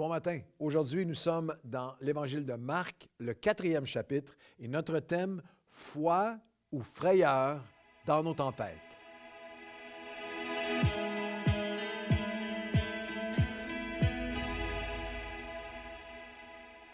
Bon matin. Aujourd'hui, nous sommes dans l'Évangile de Marc, le 4e chapitre, et notre thème, foi ou frayeur dans nos tempêtes.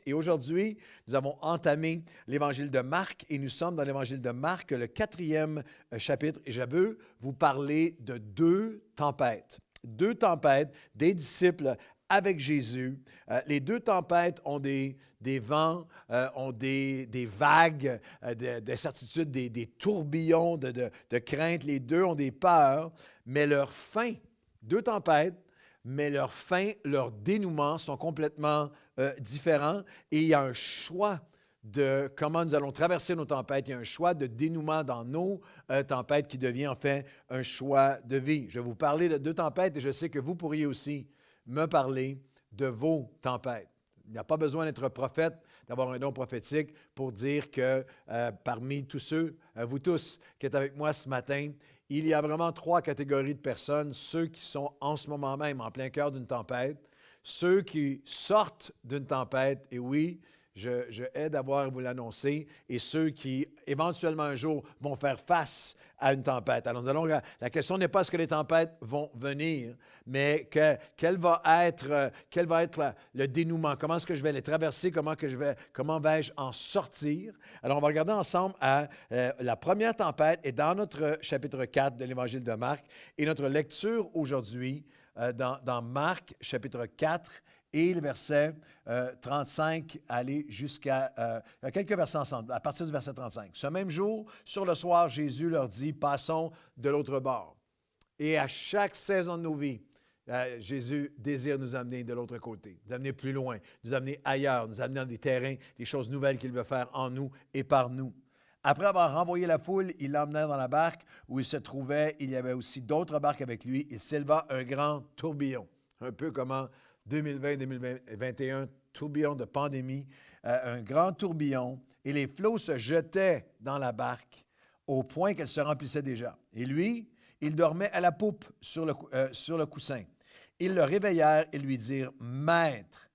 Et aujourd'hui, nous avons entamé l'Évangile de Marc et nous sommes dans l'Évangile de Marc, le 4e chapitre, et je veux vous parler de deux tempêtes. Deux tempêtes des disciples avec Jésus. Les deux tempêtes ont des vents, ont des vagues, d'incertitude, des tourbillons de crainte. Les deux ont des peurs, mais leur fin, deux tempêtes, mais leur fin, leur dénouement sont complètement différents. Et il y a un choix de comment nous allons traverser nos tempêtes. Il y a un choix de dénouement dans nos tempêtes qui devient en fait un choix de vie. Je vais vous parler de deux tempêtes et je sais que vous pourriez aussi me parler de vos tempêtes. Il n'y a pas besoin d'être prophète, d'avoir un don prophétique pour dire que parmi tous ceux, vous tous qui êtes avec moi ce matin, il y a vraiment trois catégories de personnes, ceux qui sont en ce moment même en plein cœur d'une tempête, ceux qui sortent d'une tempête, et oui, je hais d'avoir vous l'annoncer, et ceux qui, éventuellement un jour, vont faire face à une tempête. Alors, la question n'est pas est-ce que les tempêtes vont venir, mais quel va être le dénouement? Comment est-ce que je vais les traverser? Comment vais-je en sortir? Alors, on va regarder ensemble à la première tempête est dans notre chapitre 4 de l'Évangile de Marc, et notre lecture aujourd'hui dans Marc, chapitre 4, et le verset 35, aller jusqu'à quelques versets ensemble, à partir du verset 35. Ce même jour, sur le soir, Jésus leur dit, passons de l'autre bord. Et à chaque saison de nos vies, Jésus désire nous amener de l'autre côté, nous amener plus loin, nous amener ailleurs, nous amener dans des terrains, des choses nouvelles qu'il veut faire en nous et par nous. Après avoir renvoyé la foule, il l'emmenait dans la barque où il se trouvait. Il y avait aussi d'autres barques avec lui. Il s'éleva un grand tourbillon, un peu comme en 2020-2021, tourbillon de pandémie, un grand tourbillon, et les flots se jetaient dans la barque au point qu'elle se remplissait déjà. Et lui, il dormait à la poupe sur le coussin. Ils le réveillèrent et lui dirent, « Maître,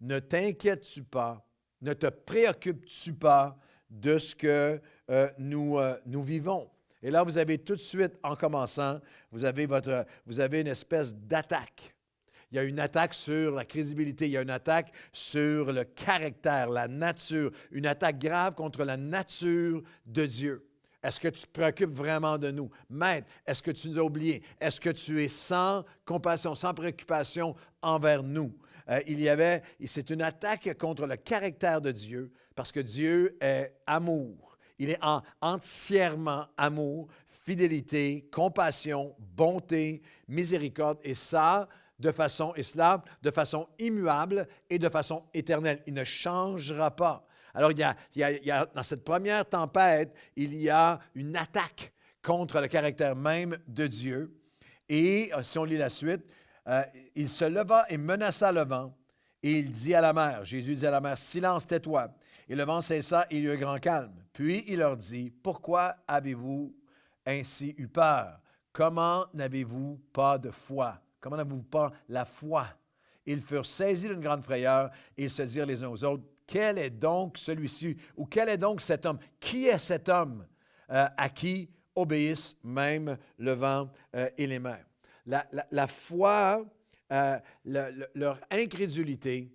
ne t'inquiètes-tu pas, ne te préoccupes-tu pas de ce que nous vivons? » Et là, vous avez tout de suite, en commençant, vous avez une espèce d'attaque. Il y a une attaque sur la crédibilité, il y a une attaque sur le caractère, la nature, une attaque grave contre la nature de Dieu. Est-ce que tu te préoccupes vraiment de nous? Maître, est-ce que tu nous as oubliés? Est-ce que tu es sans compassion, sans préoccupation envers nous? C'est une attaque contre le caractère de Dieu parce que Dieu est amour. Il est entièrement amour, fidélité, compassion, bonté, miséricorde et ça, de façon immuable et de façon éternelle. Il ne changera pas. Alors, il y a dans cette première tempête, il y a une attaque contre le caractère même de Dieu. Et si on lit la suite, il se leva et menaça le vent, et il dit à la mer, Jésus dit à la mer, « Silence, tais-toi. » Et le vent cessa et il y eut un grand calme. Puis il leur dit, « Pourquoi avez-vous ainsi eu peur? Comment n'avez-vous pas de foi? » Comment n'avez-vous pas la foi? Ils furent saisis d'une grande frayeur et ils se dirent les uns aux autres, quel est donc celui-ci ou quel est donc cet homme? Qui est cet homme à qui obéissent même le vent et les mers? La foi, leur incrédulité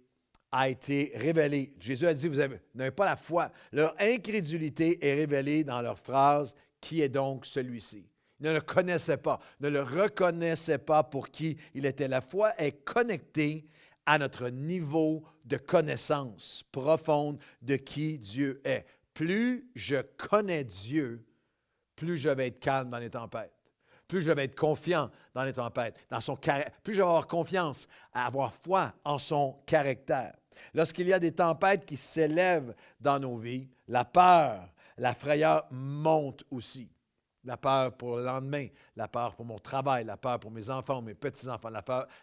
a été révélée. Jésus a dit, vous n'avez pas la foi. Leur incrédulité est révélée dans leur phrase, qui est donc celui-ci? Ne le connaissait pas, ne le reconnaissait pas pour qui il était. La foi est connectée à notre niveau de connaissance profonde de qui Dieu est. Plus je connais Dieu, plus je vais être calme dans les tempêtes. Plus je vais être confiant dans les tempêtes, plus je vais avoir confiance, avoir foi en son caractère. Lorsqu'il y a des tempêtes qui s'élèvent dans nos vies, la peur, la frayeur montent aussi. La peur pour le lendemain, la peur pour mon travail, la peur pour mes enfants, mes petits-enfants,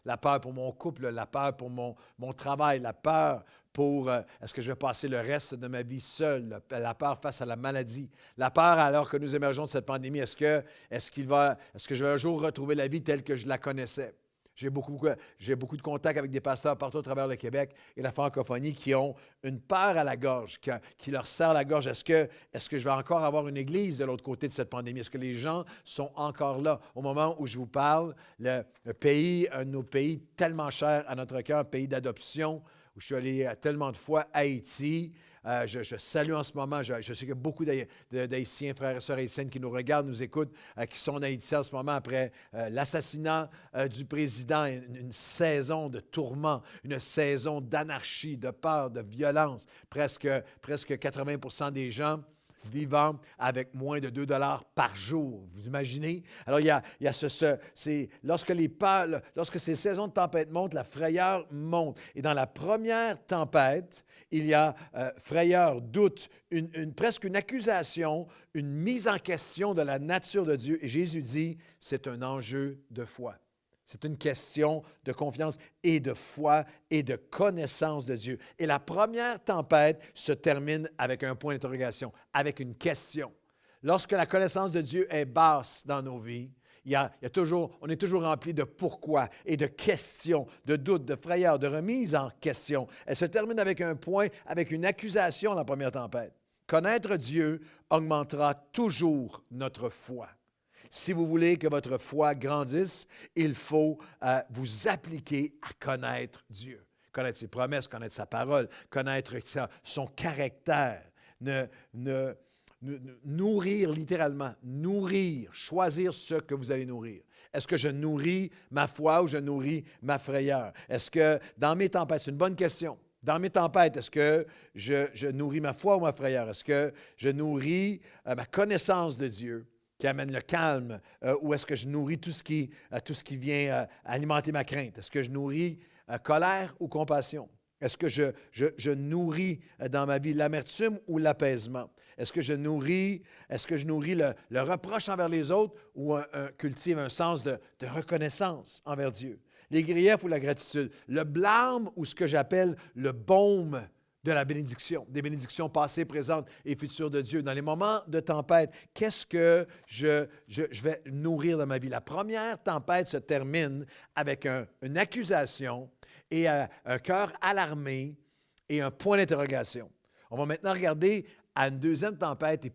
la peur pour mon couple, la peur pour mon travail, la peur pour est-ce que je vais passer le reste de ma vie seul, la peur face à la maladie, la peur alors que nous émergeons de cette pandémie, est-ce que je vais un jour retrouver la vie telle que je la connaissais? J'ai beaucoup de contacts avec des pasteurs partout à travers le Québec et la francophonie qui ont une peur à la gorge, qui leur serre la gorge. Est-ce que je vais encore avoir une église de l'autre côté de cette pandémie? Est-ce que les gens sont encore là? Au moment où je vous parle, le pays, un de nos pays tellement cher à notre cœur, un pays d'adoption, où je suis allé tellement de fois, Haïti. Je salue en ce moment, je sais qu'il y a beaucoup d'Haïtiens, frères et sœurs haïtiennes qui nous regardent, nous écoutent, qui sont en Haïti en ce moment après l'assassinat du président, une saison de tourment, une saison d'anarchie, de peur, de violence. Presque 80% des gens vivant avec moins de 2 par jour. Vous imaginez? Alors, il y a lorsque ces saisons de tempête montent, la frayeur monte. Et dans la première tempête, il y a frayeur, doute, presque une accusation, une mise en question de la nature de Dieu. Et Jésus dit, c'est un enjeu de foi. C'est une question de confiance et de foi et de connaissance de Dieu. Et la première tempête se termine avec un point d'interrogation, avec une question. Lorsque la connaissance de Dieu est basse dans nos vies, on est toujours rempli de pourquoi et de questions, de doutes, de frayeurs, de remise en question. Elle se termine avec un point, avec une accusation, la première tempête. Connaître Dieu augmentera toujours notre foi. Si vous voulez que votre foi grandisse, il faut vous appliquer à connaître Dieu. Connaître ses promesses, connaître sa parole, connaître son caractère. Nourrir littéralement, choisir ce que vous allez nourrir. Est-ce que je nourris ma foi ou je nourris ma frayeur? Est-ce que dans mes tempêtes, c'est une bonne question. Dans mes tempêtes, est-ce que je nourris ma foi ou ma frayeur? Est-ce que je nourris ma connaissance de Dieu qui amène le calme, ou est-ce que je nourris tout ce qui vient alimenter ma crainte? Est-ce que je nourris colère ou compassion? Est-ce que je nourris dans ma vie l'amertume ou l'apaisement? Est-ce que je nourris le reproche envers les autres ou cultive un sens de reconnaissance envers Dieu? Les griefs ou la gratitude? Le blâme ou ce que j'appelle le baume de la bénédiction, des bénédictions passées, présentes et futures de Dieu. Dans les moments de tempête, qu'est-ce que je vais nourrir dans ma vie? La première tempête se termine avec une accusation et un cœur alarmé et un point d'interrogation. On va maintenant regarder à une deuxième tempête et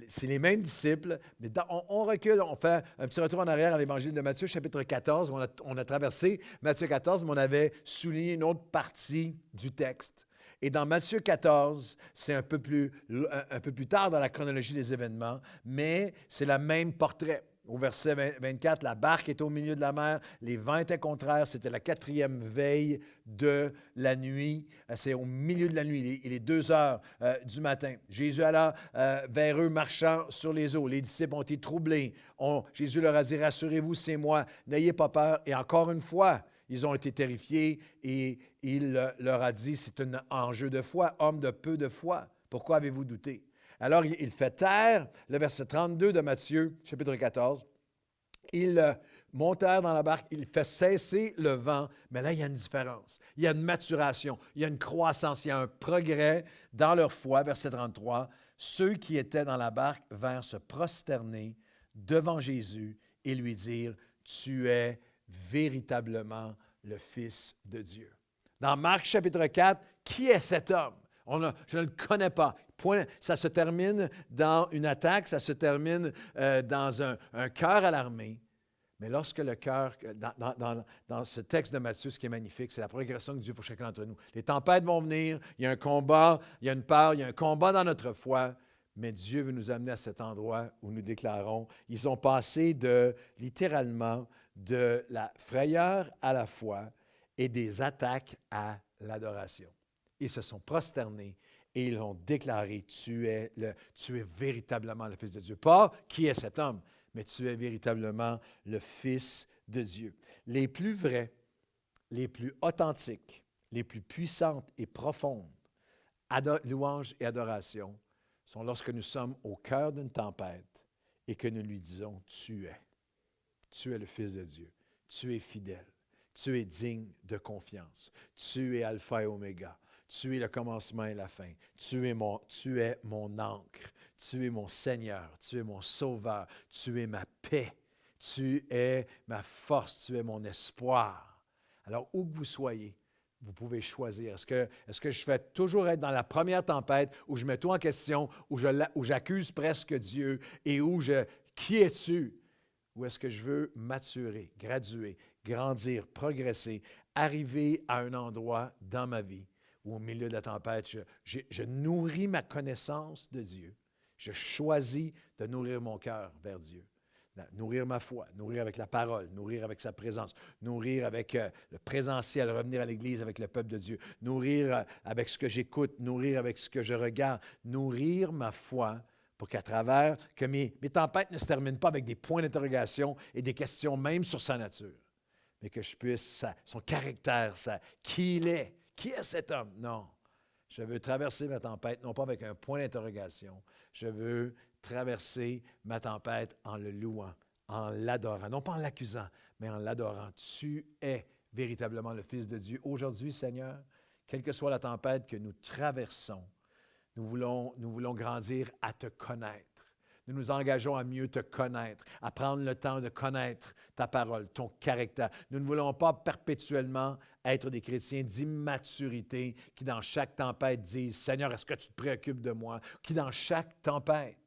c'est les mêmes disciples, mais on recule, on fait un petit retour en arrière à l'Évangile de Matthieu, chapitre 14. On a traversé Matthieu 14, mais on avait souligné une autre partie du texte. Et dans Matthieu 14, c'est un peu plus tard dans la chronologie des événements, mais c'est le même portrait. Au verset 24, la barque est au milieu de la mer, les vents étaient contraires, c'était la 4e veille de la nuit, c'est au milieu de la nuit, il est 2 heures du matin. Jésus alla vers eux marchant sur les eaux, les disciples ont été troublés. Jésus leur a dit, rassurez-vous, c'est moi, n'ayez pas peur. Et encore une fois, ils ont été terrifiés et il leur a dit, c'est un enjeu de foi, homme de peu de foi, pourquoi avez-vous douté? Alors, il fait taire, le verset 32 de Matthieu, chapitre 14. Ils montèrent dans la barque, il fait cesser le vent, mais là, il y a une différence. Il y a une maturation, il y a une croissance, il y a un progrès dans leur foi, verset 33. Ceux qui étaient dans la barque vinrent se prosterner devant Jésus et lui dire, « Tu es véritablement le Fils de Dieu. » Dans Marc chapitre 4, qui est cet homme? Je ne le connais pas. Point, ça se termine dans une attaque, ça se termine dans un cœur alarmé. Mais lorsque le cœur, dans ce texte de Matthieu, ce qui est magnifique, c'est la progression que Dieu fait pour chacun d'entre nous. Les tempêtes vont venir, il y a un combat, il y a une peur, il y a un combat dans notre foi, mais Dieu veut nous amener à cet endroit où nous déclarons, ils ont passé littéralement, de la frayeur à la foi et des attaques à l'adoration. Ils se sont prosternés et ils ont déclaré, tu es véritablement le Fils de Dieu. Pas qui est cet homme, mais tu es véritablement le Fils de Dieu. Les plus vrais, les plus authentiques, les plus puissantes et profondes louanges et adorations sont lorsque nous sommes au cœur d'une tempête et que nous lui disons, tu es le Fils de Dieu, tu es fidèle, tu es digne de confiance, tu es Alpha et Oméga. Tu es le commencement et la fin. Tu es mon ancre. Tu es mon Seigneur. Tu es mon Sauveur. Tu es ma paix. Tu es ma force, tu es mon espoir. Alors, où que vous soyez, vous pouvez choisir. Est-ce que je vais toujours être dans la première tempête où je mets tout en question, où j'accuse presque Dieu et qui es-tu? Ou est-ce que je veux maturer, graduer, grandir, progresser, arriver à un endroit dans ma vie où au milieu de la tempête, je nourris ma connaissance de Dieu. Je choisis de nourrir mon cœur vers Dieu. Nourrir ma foi, nourrir avec la parole, nourrir avec sa présence, nourrir avec le présentiel, revenir à l'Église avec le peuple de Dieu, nourrir avec ce que j'écoute, nourrir avec ce que je regarde, nourrir ma foi pour qu'à travers, que mes tempêtes ne se terminent pas avec des points d'interrogation et des questions même sur sa nature, mais que je puisse, son caractère, qui il est, qui est cet homme? Non. Je veux traverser ma tempête, non pas avec un point d'interrogation. Je veux traverser ma tempête en le louant, en l'adorant, non pas en l'accusant, mais en l'adorant. Tu es véritablement le Fils de Dieu. Aujourd'hui, Seigneur, quelle que soit la tempête que nous traversons, nous voulons grandir à te connaître. Nous nous engageons à mieux te connaître, à prendre le temps de connaître ta parole, ton caractère. Nous ne voulons pas perpétuellement être des chrétiens d'immaturité qui, dans chaque tempête, disent « Seigneur, est-ce que tu te préoccupes de moi? » Qui, dans chaque tempête,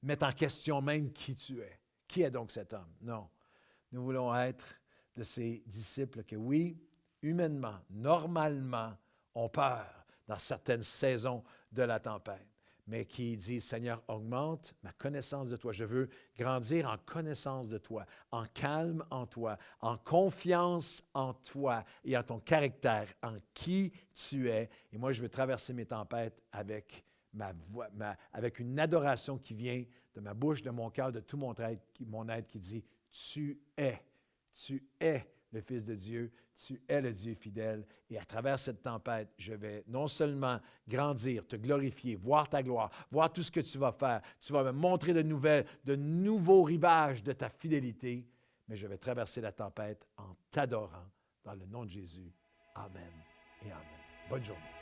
mettent en question même qui tu es. Qui est donc cet homme? Non. Nous voulons être de ces disciples que, oui, humainement, normalement, ont peur dans certaines saisons de la tempête, mais qui disent, Seigneur, augmente ma connaissance de toi. Je veux grandir en connaissance de toi, en calme en toi, en confiance en toi et en ton caractère, en qui tu es. Et moi, je veux traverser mes tempêtes avec ma voix, avec une adoration qui vient de ma bouche, de mon cœur, de tout mon être qui dit, tu es le Fils de Dieu, tu es le Dieu fidèle. Et à travers cette tempête, je vais non seulement grandir, te glorifier, voir ta gloire, voir tout ce que tu vas faire. Tu vas me montrer de nouveaux rivages de ta fidélité, mais je vais traverser la tempête en t'adorant dans le nom de Jésus. Amen et amen. Bonne journée.